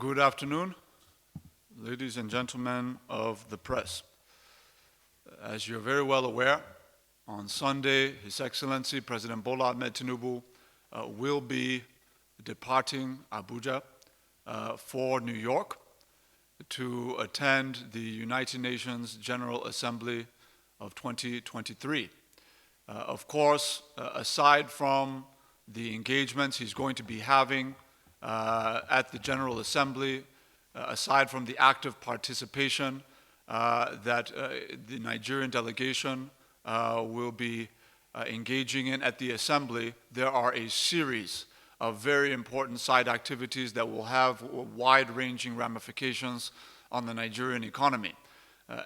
Good afternoon, ladies and gentlemen of the press. As you're very well aware, on Sunday, His Excellency President Bola Ahmed Tinubu will be departing ABUJA for New York to attend the United Nations General Assembly of 2023. Of course, aside from the engagements he's going to be having at the General Assembly, aside from the active participation that the Nigerian delegation will be engaging in at the Assembly, there are a series of very important side activities that will have wide-ranging ramifications on the Nigerian economy.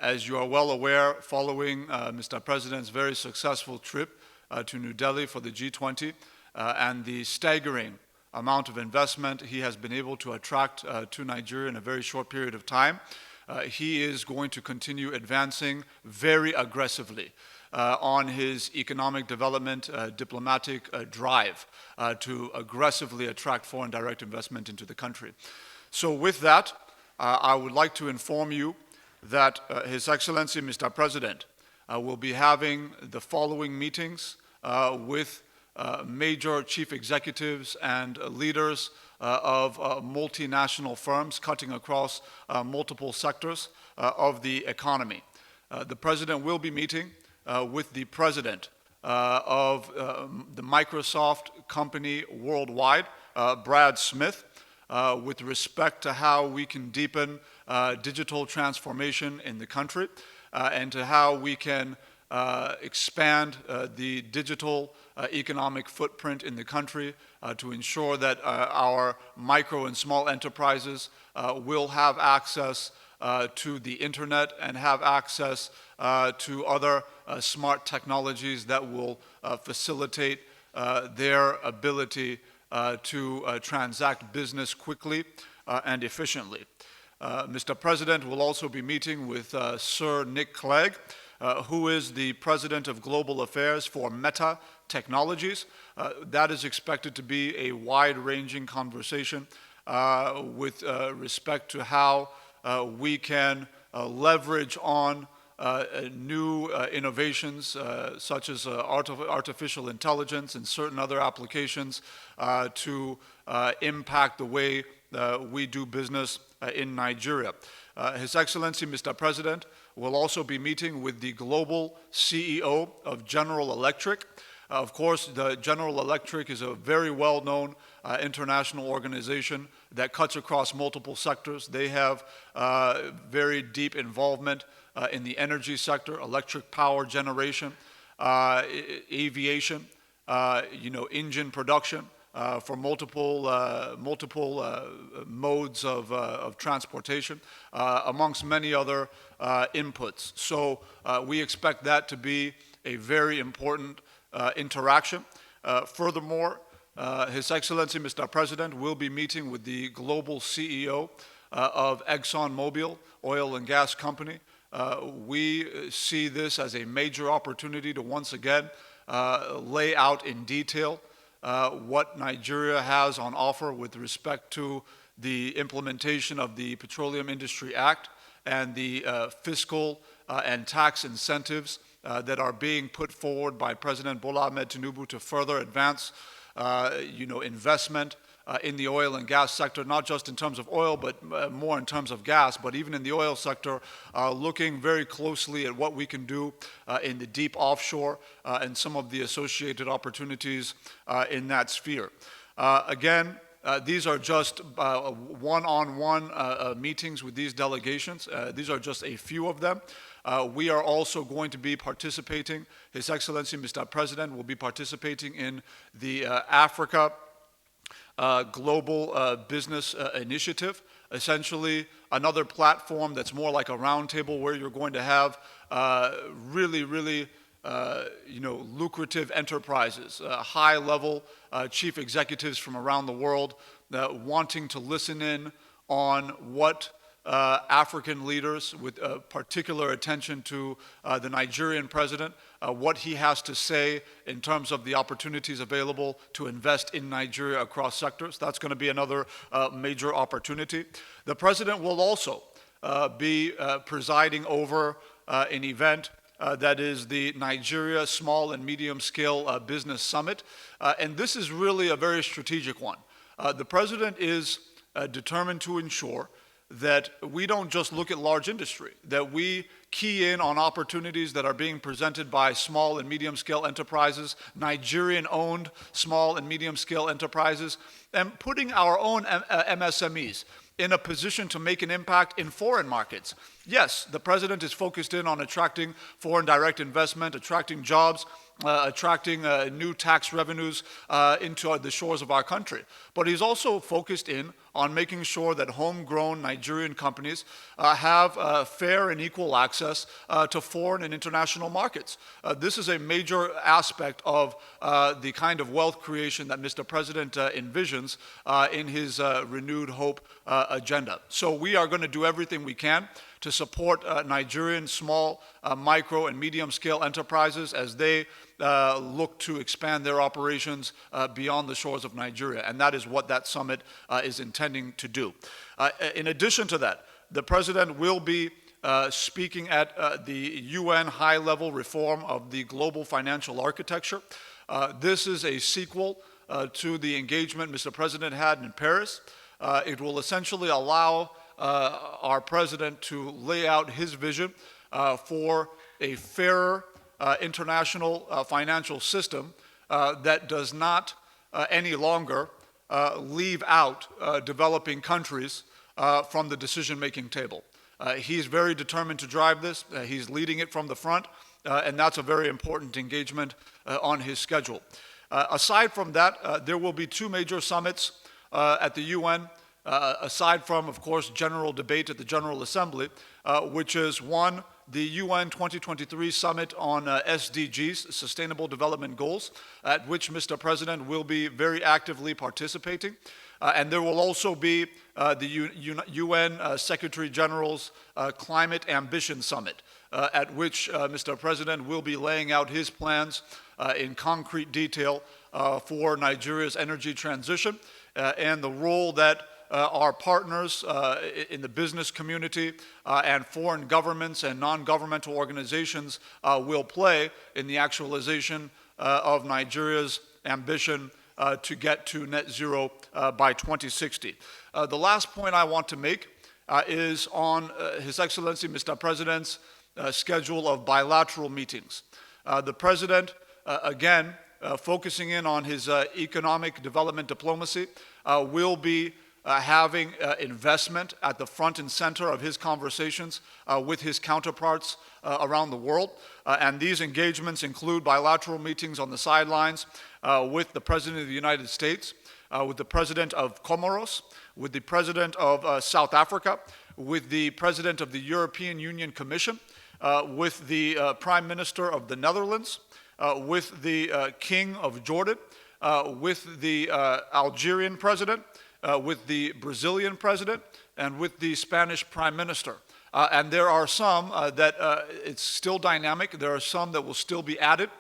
As you are well aware, following Mr. President's very successful trip to New Delhi for the G20 and the staggering amount of investment he has been able to attract to Nigeria in a very short period of time, he is going to continue advancing very aggressively on his economic development diplomatic drive to aggressively attract foreign direct investment into the country. So with that, I would like to inform you that His Excellency Mr. President will be having the following meetings with major chief executives and leaders of multinational firms cutting across multiple sectors of the economy. The President will be meeting with the President of the Microsoft company worldwide, Brad Smith, with respect to how we can deepen digital transformation in the country and to how we can expand the digital economic footprint in the country to ensure that our micro and small enterprises will have access to the internet and have access to other smart technologies that will facilitate their ability to transact business quickly and efficiently. Mr. President will also be meeting with Sir Nick Clegg, who is the President of Global Affairs for Meta Technologies. That is expected to be a wide-ranging conversation with respect to how we can leverage on new innovations such as artificial intelligence and certain other applications to impact the way we do business in Nigeria. His Excellency Mr. President will also be meeting with the global CEO of General Electric. Of course, the General Electric is a very well-known international organization that cuts across multiple sectors. They have very deep involvement in the energy sector, electric power generation, aviation, engine production for multiple modes of transportation, amongst many other inputs. So we expect that to be a very important interaction. Furthermore, His Excellency Mr. President will be meeting with the global CEO of Exxon Mobil oil and gas company. We see this as a major opportunity to once again lay out in detail what Nigeria has on offer with respect to the implementation of the Petroleum Industry Act and the fiscal and tax incentives that are being put forward by President Bola Ahmed Tinubu to further advance investment in the oil and gas sector, not just in terms of oil, but more in terms of gas, but even in the oil sector, looking very closely at what we can do in the deep offshore and some of the associated opportunities in that sphere. Again, these are just one-on-one meetings with these delegations. These are just a few of them. We are also going to be participating, His Excellency Mr. President will be participating in the Africa Global Business Initiative, essentially another platform that's more like a roundtable where you're going to have really lucrative enterprises, high-level chief executives from around the world wanting to listen in on what African leaders with particular attention to the Nigerian president, what he has to say in terms of the opportunities available to invest in Nigeria across sectors. That's going to be another major opportunity. The president will also be presiding over an event that is the Nigeria Small and Medium Scale Business Summit. And this is really a very strategic one. The president is determined to ensure that we don't just look at large industry, that we key in on opportunities that are being presented by small and medium scale enterprises, Nigerian-owned small and medium scale enterprises, and putting our own MSMEs in a position to make an impact in foreign markets. Yes, the president is focused in on attracting foreign direct investment, attracting jobs, attracting new tax revenues into the shores of our country. But he's also focused in on making sure that homegrown Nigerian companies have fair and equal access to foreign and international markets. This is a major aspect of the kind of wealth creation that Mr. President envisions in his renewed hope agenda. So we are going to do everything we can to support Nigerian small, micro, and medium-scale enterprises as they look to expand their operations beyond the shores of Nigeria. And that is what that summit is intending to do. In addition to that, the president will be speaking at the UN high-level reform of the global financial architecture. This is a sequel to the engagement Mr. President had in Paris. It will essentially allow our president to lay out his vision for a fairer international financial system that does not any longer leave out developing countries from the decision-making table. He's very determined to drive this. He's leading it from the front, and that's a very important engagement on his schedule. Aside from that, there will be two major summits at the UN, aside from, of course, general debate at the General Assembly, which is one, the UN 2023 Summit on SDGs, Sustainable Development Goals, at which Mr. President will be very actively participating. And there will also be the UN Secretary General's Climate Ambition Summit, at which Mr. President will be laying out his plans in concrete detail for Nigeria's energy transition and the role that our partners in the business community and foreign governments and non-governmental organizations will play in the actualization of Nigeria's ambition to get to net zero by 2060. The last point I want to make is on His Excellency Mr. President's schedule of bilateral meetings. The President, again, focusing in on his economic development diplomacy, will be having investment at the front and center of his conversations with his counterparts around the world. And these engagements include bilateral meetings on the sidelines with the President of the United States, with the President of Comoros, with the President of South Africa, with the President of the European Union Commission, with the Prime Minister of the Netherlands, with the King of Jordan, with the Algerian President, with the Brazilian President, and with the Spanish Prime Minister. And there are some that it's still dynamic. There are some that will still be added.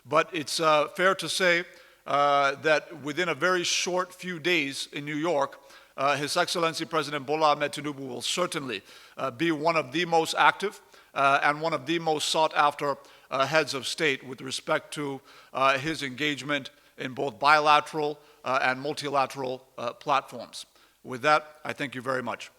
But it's fair to say that within a very short few days in New York, His Excellency President Bola Ahmed Tinubu will certainly be one of the most active and one of the most sought after heads of state with respect to his engagement in both bilateral and multilateral platforms. With that, I thank you very much.